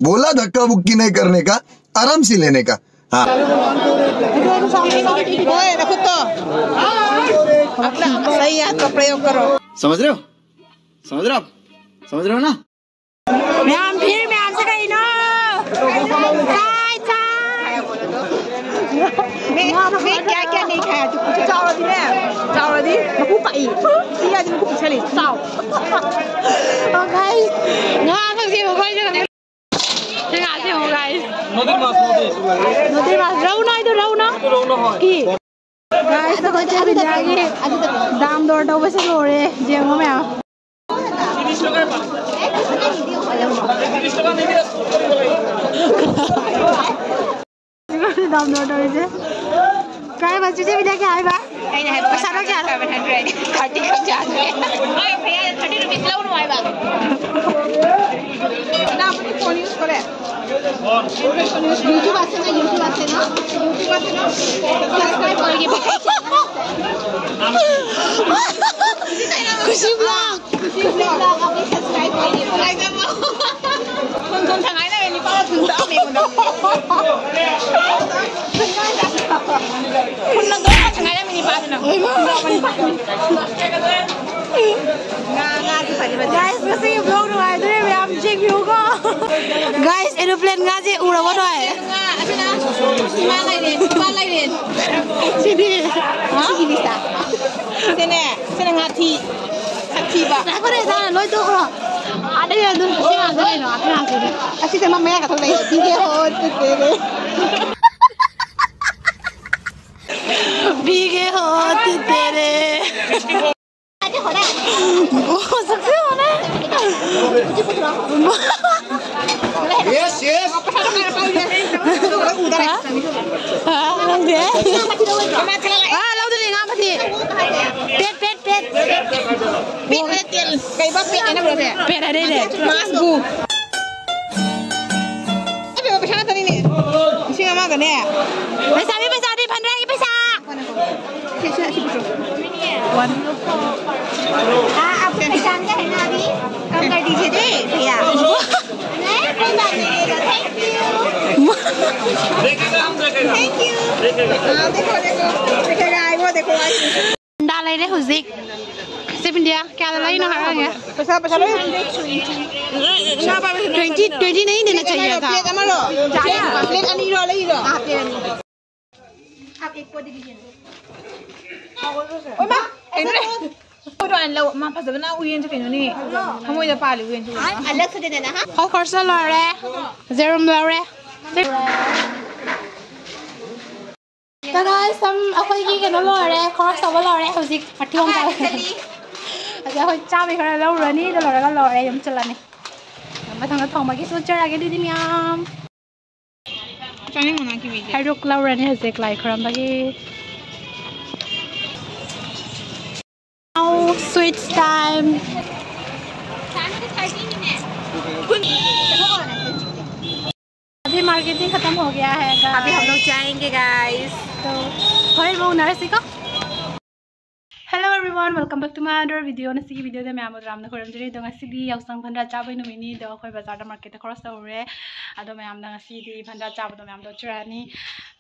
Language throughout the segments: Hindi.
बोला धक्का बुक्की नहीं करने का, आराम से लेने का। हाँ देखो तो अपना सही हाथ का प्रयोग करो। समझ रहे हो ना? मैम से कहीं ना मैं क्या नहीं खाया तू कुछ चावल दी मैं खूब पाई ठीक है मैं खूब चली चाव ओके ना थंग से हो गई जगह जगह से हो गई नदी मास रहू ना की गाइस तो बच्चे भी जाएंगे दाम दौड़ दो बस लोरे जेंगो में दाम दौड़ दो इसे काय बच्चे से भी लेके आए बा नहीं है पैसा ना क्या 700 30 का चार्ज है ओए भैया 30 रुपए लाउन आए बा ना अपनी फोन यूज करे YouTube आते ना सब्सक्राइब करके खुशी ब्लॉग अपनी सब्सक्राइब करिए लाइक करो कौन थंगाई ना मेरी पास तुम तो मेरे कोคุณลังก็ทำไงได้มินิพาสนะguys kasi vlogด้วยด้วยพยายามเช็ควิวก็ guys aeroplane งาจีอุระวะด้วยอาจารย์มาอะไรเด่นชิดีชิดีสาเสน่งาทีป่ะแล้วก็ได้ท่าลอยตัวหรออะไรอย่างนู้นเสียงอะไรเนาะขนาดนี้อาชีพมาแม่กับทะเลดีเดียวเก๋เลยबीगे होते तेरे वो सकते हो ना Yes lau đi ngam đi pet cây bắp pet này nó được pet ở đây này mas gu bây giờ पैसा tadi nih sih nggak makan ya पैसा di pandai पैसा आप पैसा क्या है ना अभी कम कर दीजिए दे भैया कोई बात नहीं थैंक यू देखेगा वो देखो डाल रहे हुजिक सिर्फ इंडिया क्या डाला ही ना हरा है पैसा लो 20 नहीं देना चाहिए था प्लेट अनी रो ले रो आप एक को दीजिए ओए मांโดนเรามาผสมน้ำอุ้ยนจะเป็นนี่ขโมยจะปลาหรืออุ้ยนจะอันเล็กสุดเลยนะฮะเขาคอร์สลอร์เร่เซรั่มลอร์เร่แต่ก็ซ้ำเอาไปกินกันลอร์เร่คอร์สลอร์เร่เขาจิปัดที่ห้องเราอาจจะเขาจ้าไปเขาแล้วเรนี่ตลอดแล้วก็ลอร์เร่ยังจะละนี่มาทางกระถางมากินซูเจอร์อะไรดีๆเนี่ยใช่ไหมนะคิวิให้ลูกลอร์เร่นี่เขาจะไล่ครั้งตะกี้ Sweet time. अभी मार्केटिंग खत्म हो गया है अभी हम लोग जाएंगे गाइस तो हरे वो नर्सी को Hello everyone, welcome back to my other video. Nasi video de मैं आमद रामना कोरम जरी दंगा सिदी यावसंग भंडा चाबई नुमिनी दो कोई बाजार दा मार्केट क्रॉस तौरे आदो मैं आमदा सिदी भंडा चाब दो मैं आमदो चरानी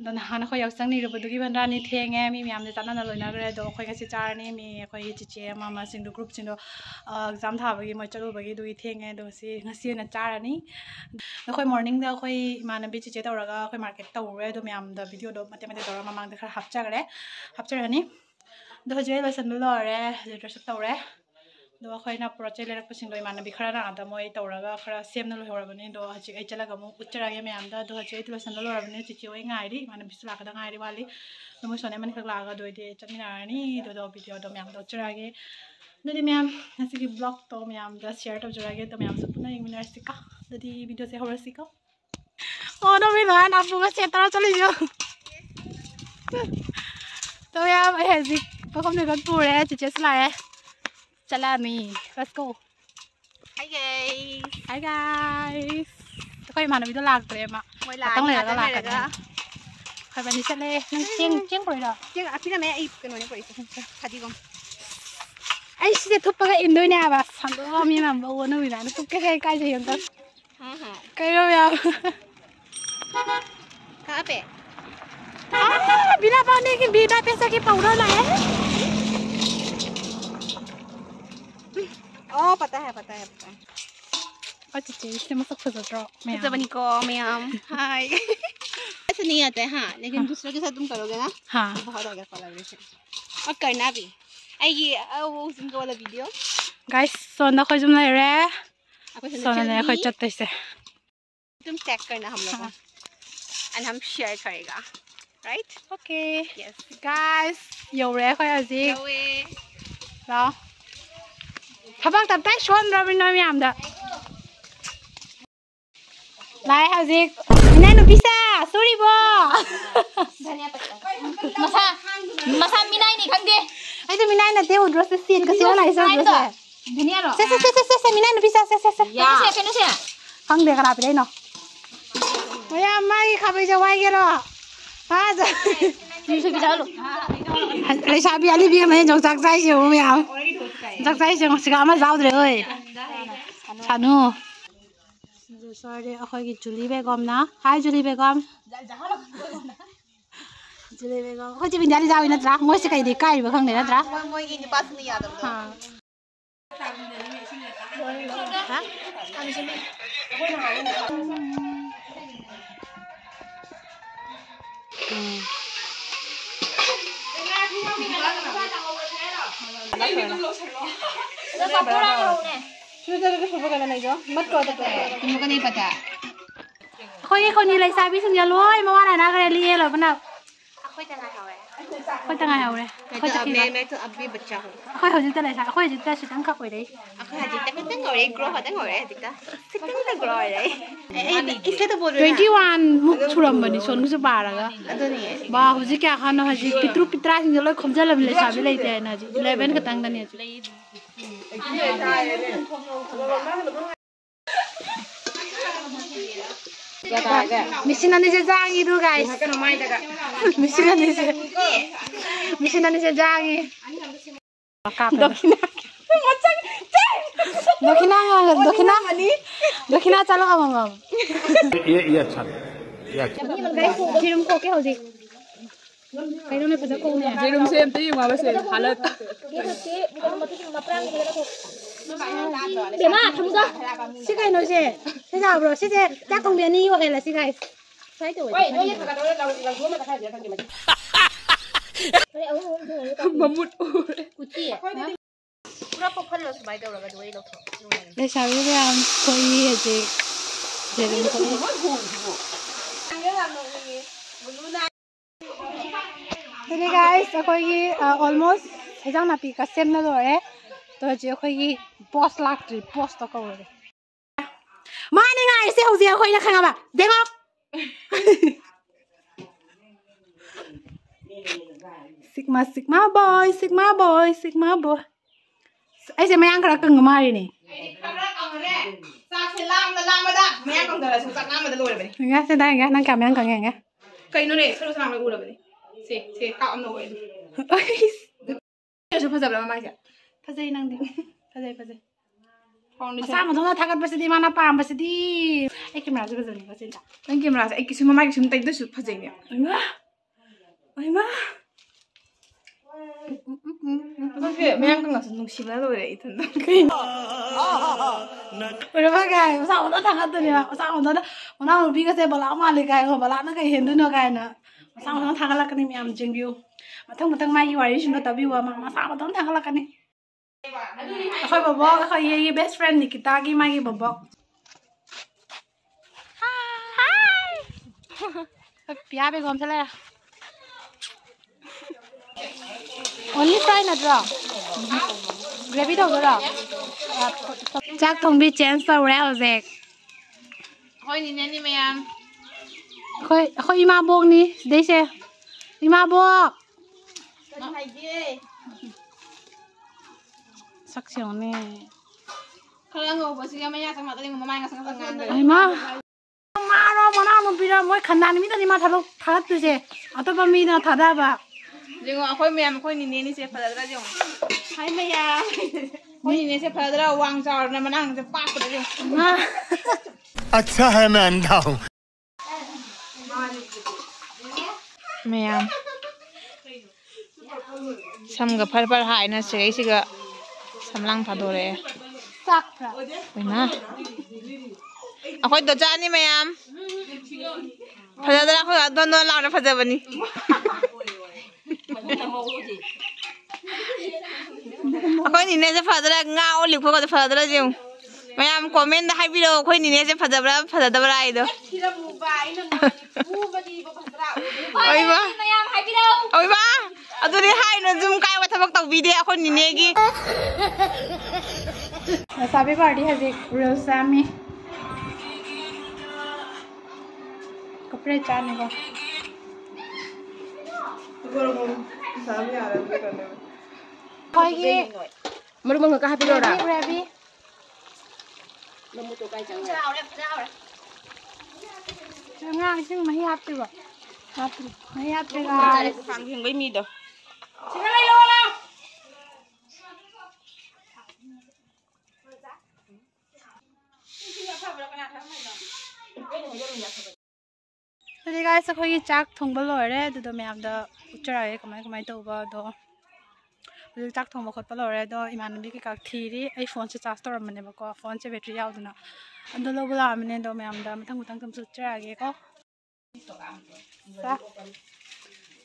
दन हाना कोई यावसंग नि रुबदुगी भंडा नि थेंगे मी आमदे चाना ना लोइना गरे दो कोई गसी चारनी मी कोई चिचे मामा सिंदु ग्रुप सिंदो एग्जाम थाबगी म चलुबगी दुई थेंगे दो सि ngasi na चारनी दो कोई मॉर्निंग दा कोई मानबी चिचे तौरगा कोई मार्केट तौरे दो मैं आमदा वीडियो दो मते मते तौरा मामांग दे खरा हापचागरे दो हजे लसन लौरे ड्रेस तौरे दो अखोइना प्रोजेक्ट लेरकपसिंग दो इमानबी खरा नादा मोय तौरगा खरा सेमना लोहरबनी दो हजे आई चलागा मु उच्चरागे मैमदा दो हजे लसन लौरबनी चिची ओय ngairi इमानबी सलाकदा ngairi वाली दो मो सोने मन खक लागा दो दे चमिनारनी दो वीडियो दो मैम दो उच्चरागे दो मैम हसी ब्लॉग तो मैम दा शेयर तौजरागे तो मैम सब पुना इंगमिनारसिका दो वीडियो से होरसिका ओ दो बिना आपको सेतरा चलियो तो यार हजी Welcome to Ganpur just like Salami. Let's go. Hi guys. Kau mana video lag tu ema. Tang leh lag kan. Kau bani sale. Ceng kau ida. Ceng api na saya ip kan orang kau isi. Hadi kom. Ay sih tu pakai Indonesia bas. 산도 미만 먹어는 왜 나는 뚝깨까지 연다. 그러면 카페. 아, 미나 바네기 미나 뺏어기 파우더라 해? पता है अच्छा इससे मस्त खुद ड्रॉ मैं जब बनी को मैम हाय ऐसे नहीं आता है हाँ लेकिन दूसरों के साथ तुम करोगे ना हाँ बहुत होगा कोलैबोरेशन और करना भी ये वो उनका वाला वीडियो गाइस सोना खोज में रे सोना ने खोज चलते से तुम टैग करना हम लोग एंड हम शेयर करेगा राइट ओके यस गाइस यो रे खोज अजी लो थबक तब तक शोन रबिन नमी आमदा लाइ हजिक मिनाय नुपिसा सॉरी बो धनिया पत्ता मसा मिनाय नहीं खंगे आई तो मिनाय नते उद्रो से सीन का सीन नाइ सर से धनिया रो से मिनाय नुपिसा से या केनो से खंग दे करा पे न ओया माई खाबै जे वाइ गेलो हा जा से बिचालो ले साबी आली बि मे जक जक जाय छौ मे आ जक जाय छौ सिगा मा जाउ दे ओइ सानु सॉरी अखोगी जुली बेगम ना हाय जुली बेगम जुली बेगम खोजि बिन्दाली जाउ नत्रा मोय से काइदे काइबो खंग दे नत्रा मोय गिनि पास नहीं याद हां हां हामी सुने तुमको नहीं पता खोई खोनी लाई साबी सुन लोय मवाना ना करे लिए लो बना खोई तंगा हवे खोई तंगा हवे खोई तक मैं तो अब भी बच्चा हूं खोई हो जिते लाई सा खोई जिते सितंग का कोइ रे अखा जिते तंग गरे ग्रो हतंग गरे जिता सितंग ग्रो रे इससे तो बोल रहे 21 मुक छुरम बनी सोनु से बारागा अदनी बा हुजी क्या खाना हजी पितृ पित्रा सिंग लोय खमजल ले साबी लेते है ना जी 11 का तंग दनी है मिसिना ने जांगी दु गाइस मिसिना ने जांगी दक्षिणा चलो हम ये अच्छा गाइस जिरुम को के हो जी कइनो ने पता को ने जिरुम से एमते युवा बसे हालत बेमा थमुदा सिकाइनो से से जाब्रो से ता कंबेनी यो हेला सिकाइ साइ तो ओइ ये थका तो लगो में तखा जे थके मत अरे मम्मुट कुची है पूरा पफल लो सबाइ दौरगा दोइ लो ले साबि बे हम कोइ है जे जेरुम को Hey guys, अखोगी almost हेजांग नापी का सेम ना लोरे तो जे अखोगी boss लाक्ट्री boss तो कौरे माने गाइस से होजी अखोई ना खांगा बा देखो sigma boy ऐसे मयांग करा कंग मारी ने साथ लाम बदा मयांग कंग दरा साथ लाम बदा लोरे बने nga से दा nga नंग का मयांग कंग nga कइनो ने सरो साम उरा बने से का अमनो ओइ जो फजबला माइजा फजै नंदि फजै फाउन्डेसन साम दना थागत बसदि माना पाम बसदि ए क्यामेरा जो बजनि बसिन नंग क्यामेरा से एकिसु माइक सुम तै दसु फजै ने ओइमा ओके मयांग कंग स नुसिबला लोरे इथन ओरे बागाय साउन थागत दनि साउन द ओना बिगा से बला माले गाय हो बला न गाय हेन्दु न गाय न साउन थागलाकनि म्याम जेंबिउ मथंग माई वारी सुन तबिवा मा साउन थागलाकनि अखोय बबो अखोय ये बेस्ट फ्रेंड निकिता की मागी बबो हाय पिया बे गम चले ओनली फ्राई ना ड्रा ग्रेवी तो ड्रा जाक थोंबी चेंज तो रे होजेक होय नि ने नि मैम खोय इमा बोक नि देसे इमा बोक सक्सियोने खलांगो बसिगा मैया संग तनि ममाय संग संग आइमा मारो मना म बिरा मोय खन्दानि मि तनि मा थालो थात तुसे अतबा मि न थादाबा जेगो अखोय मैम खोय नि ने नि से फदारा जेगो हाय मैया นี่से फदरा वांग चार ना मनांग से पाक दे अच्छा है मैं अंधा हूँ मैम समगा फर फर हाय ना से सिगा समलांग थादोरे साखरा ओइना अखोय तो जानी मैम फदरा खो दोन दोन लाउना फजबनी अखोय निने से फदरा nga ओलिक फो को फदरा जेउ मैम कमेंट हाय बिरो अखोय निने से फजबरा फजदबरा आइदो ओइबा मैम हाय बिरो ओइबा अदुनि हाय न जुम काय वा थबक तौबिदे अखोय निनेगी साबी पार्टी हजे रोसामी कपड़े चाने को 거기 मरुमंग का हापी रोड़ा gravy 중앙 지금 많이 합치고 많이 합치고 상징 왜 믿어 Jadi guys, aku cak thong balore, itu memang ucarai kemai tuh do. Jadi cak thong bakal balore do, iman nabi kita kiri, iPhone se chargetor mana bako, phone se battery jauh na. Ando lo bula mana do memang matang tem ucarai ko.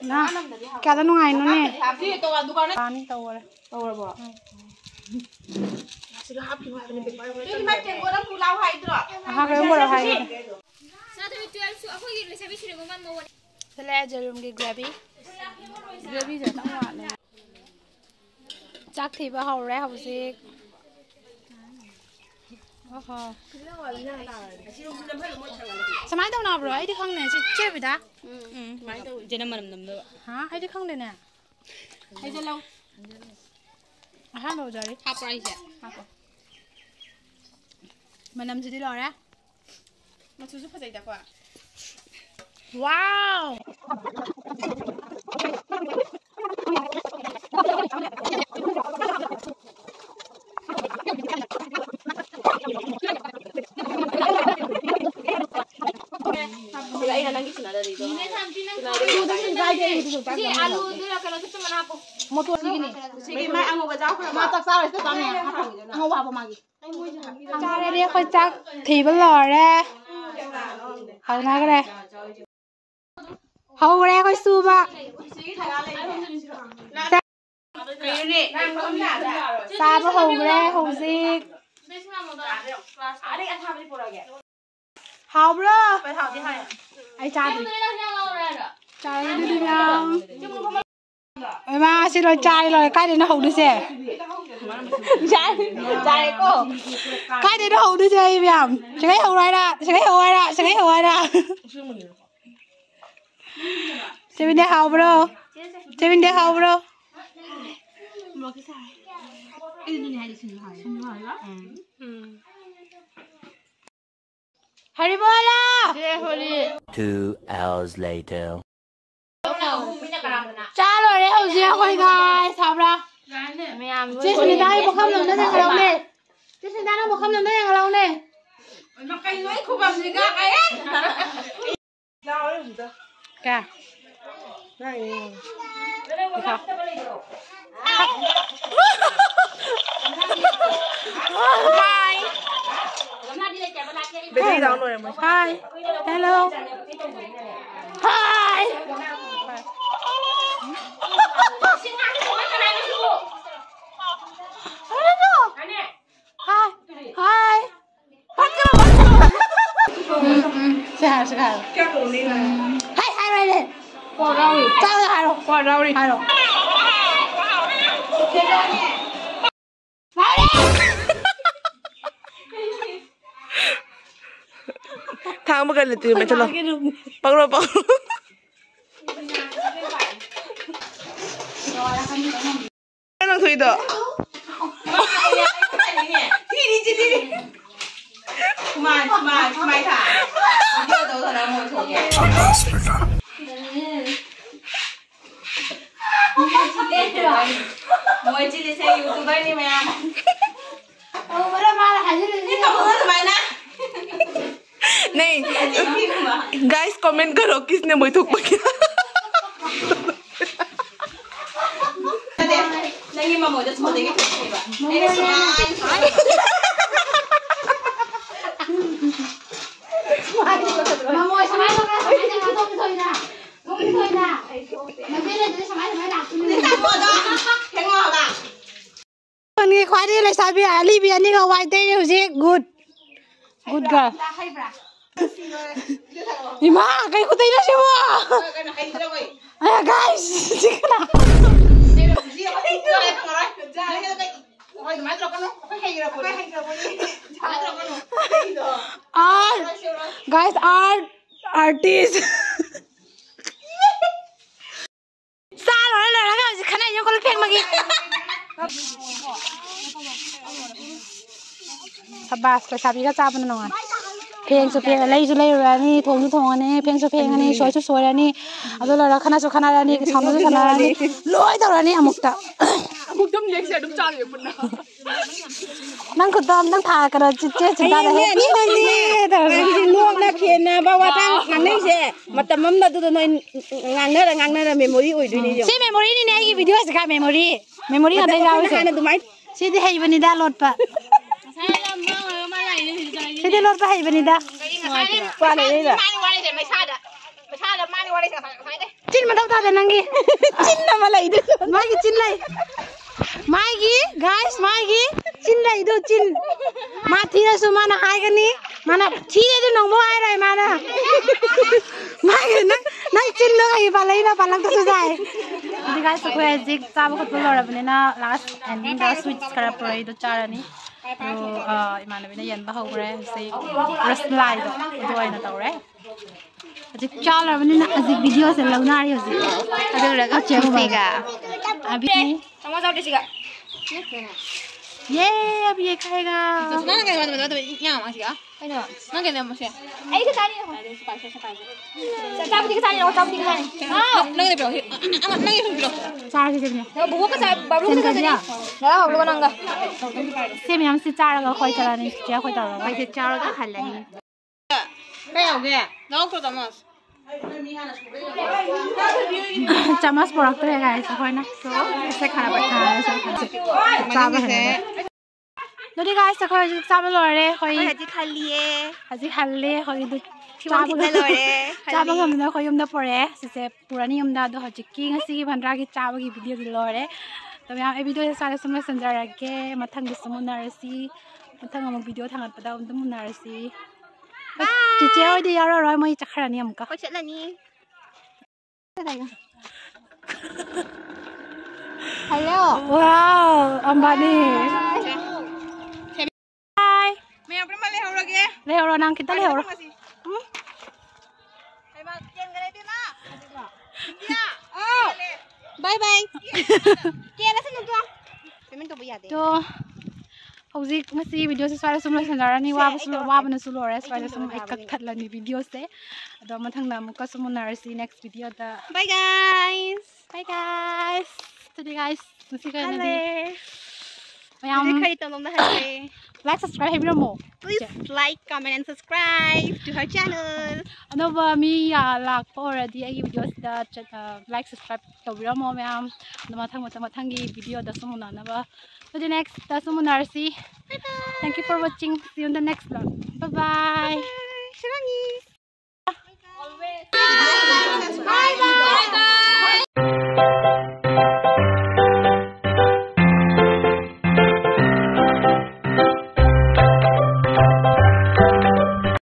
Nah, kita nungai nune. Pani tawar. Tawar bo. Sudah happy banget nih bebas. Ini macam orang pulau hai tu. Aha, kau boleh hai. Selain jarum ke gravy jadi tak muat ni. Cak tiba hau reh hau sih. Oh. Semai tahu nak bro? Ini kang ni cip dah. Semai tahu. Jadi mana mana. Hah? Ini kang ni ni. Ini jelau. Aha, mau jadi. Apa aja? Apa? Mana jadi lor ya? Macam tu pasal dah kuat. Wow. Ini nangis nada di itu. Ini sampai nangis. Si alu tu lah kalau kita mana apa? Motor segini. Sige, mai ang bajaw ko. Matak sa itu kami. Ang apa magi? Cara dia kocak tiba lor ya. Hau nak le. Hau le kau suba. Saba hau le hau sik. Hau bro. Ai cha đi. Cha đi đi nhau. Mà xin lỗi cha rồi cái này nó hậu đứa xe. Chạy cô. Cái này nó hậu đứa xe em nhầm. Sẽ cái hậu này ra, sẽ cái hậu này ra, sẽ cái hậu này ra. Chị bên đây hậu bro. Chị bên đây hậu bro. Haribola. 2 hours later. Cha rồi đấy hậu xe quay gai, sao ra? Chị xin ta một không làm nó thành lòng nè. Chị xin ta nó một không làm nó thành lòng nè. Nó cay nói không làm gì cả cái ấy. Sao đấy gì Cả. Này. Hi. Bây giờ đi đâu rồi mà? Hi. Hello. Hi. Hi. Sehat. Hai rồi đi. Qua rau đi. Sao hai rồi? Qua rau đi. Hai rồi. Thang mà gần là từ mày cho nó. Bằng rồi. Nó thôi đó. Đi. Mai thả. Đưa đâu thằng nào ngồi thổi nhẹ. Ngồi chỉ để xem YouTube đi mày. नहीं गाइस कमेंट करो किसने मैं थूक पकिया नहीं ममो जो छोड़ देंगे Ni khóa đi lại sao bị ali bị anh đi vào đây điều gì good girl đi mà cái cô thấy nó xem à guys chị cái nào guys artist sao rồi cái gì khả năng nhau con phèn mà kì Sabas ke sabi ka chapa na nongan pheng su pheng lai su lai ra ni thong su thong ani pheng su pheng ani soi su soi ra ni ado la khana su khana ra ni sam su khana ra ni loi da ra ni amuk dum nek se dum chal ye punna nang ko dam nang tha ka ra chi che chi da he ni ni da ni luok na khen na ba wa tang nang nei se matam mam na du noi ngang na memory oi du ni si memory ni nei gi video se ka memory ga dai ra se du mai si di hai bani da lot pa si di lot pa hai bani da pa le ni da chin ma dau ta da nang gi chin na ma lai du mai gi chin lai mai gi guys mai gi chin lai du chin ma thi na su mana hai ga ni mana thi de du nong bo ai rai mana mai gi nang chin na ai ba lai na pa lang ta su jai di guys ko e jig cha ba ko to lor bani na last ending da switch kara prai do chara ni to imana bina yan ba ho re se rest lai do ai na to re Ajik chala bani na ajik video se launa ri hoji adu raga chega अभी समझ आओ दिसिगा ये अब ये खाएगा ना के मत यहां मासिगा हैन ना के मसे आई के सारी हो चाप दिख सारी हो चाप दिख सारी हां नगे बिरो नगे बिरो चार के बिरो बुबो का बाबू का दिया ना बाबू नंगा सेम हम से चार का खोई चला नहीं क्या खोई चला भाई से चार का खा ले काय हो गया ना को तमस चम्मच पड़ता है गाइस कोई ना तो ऐसे खाना बैठा है ऐसे चावल है नोडी गाइस तो कोई चावल लोरे कोई हजी खा लिए कोई दो चावल लोरे चावल हम ना कोई हमदा पड़े से पुरानी हमदा दो हजी की हसी की भंडरा की चावल की वीडियो लोरे तो मैं ये वीडियो सारे समय संजर रखे मथंग दिसमुना रसी मथंग हम वीडियो थांगत पदा उन मुना रसी Cici ơi đi ra rồi mới chắc là niệm cả. Chắc là ni. Hello. Wow, ông bà đi. Hi. Mày apa mana lehor lagi? Lehor nang kita lehor. Hai mak jen gare di na. Ya. Oh. Bye bye. Kia lah sini tu. Payment tu bayar deh. Tu. Houzik masi video se swara sumla sanara ni wa bana sulo res swara sum ek khat la ni video se ado mathang na muka sumunar si next video da bye guys today guys masi ka na di mayam khai to nom da hai like subscribe hebro mo please like comment and subscribe to her channel anova mi ya lak already ai videos da like subscribe to biro mo mayam mathang gi video da sumuna na ba to the next Sumunar si. Thank you for watching. See you in the next vlog. Bye bye.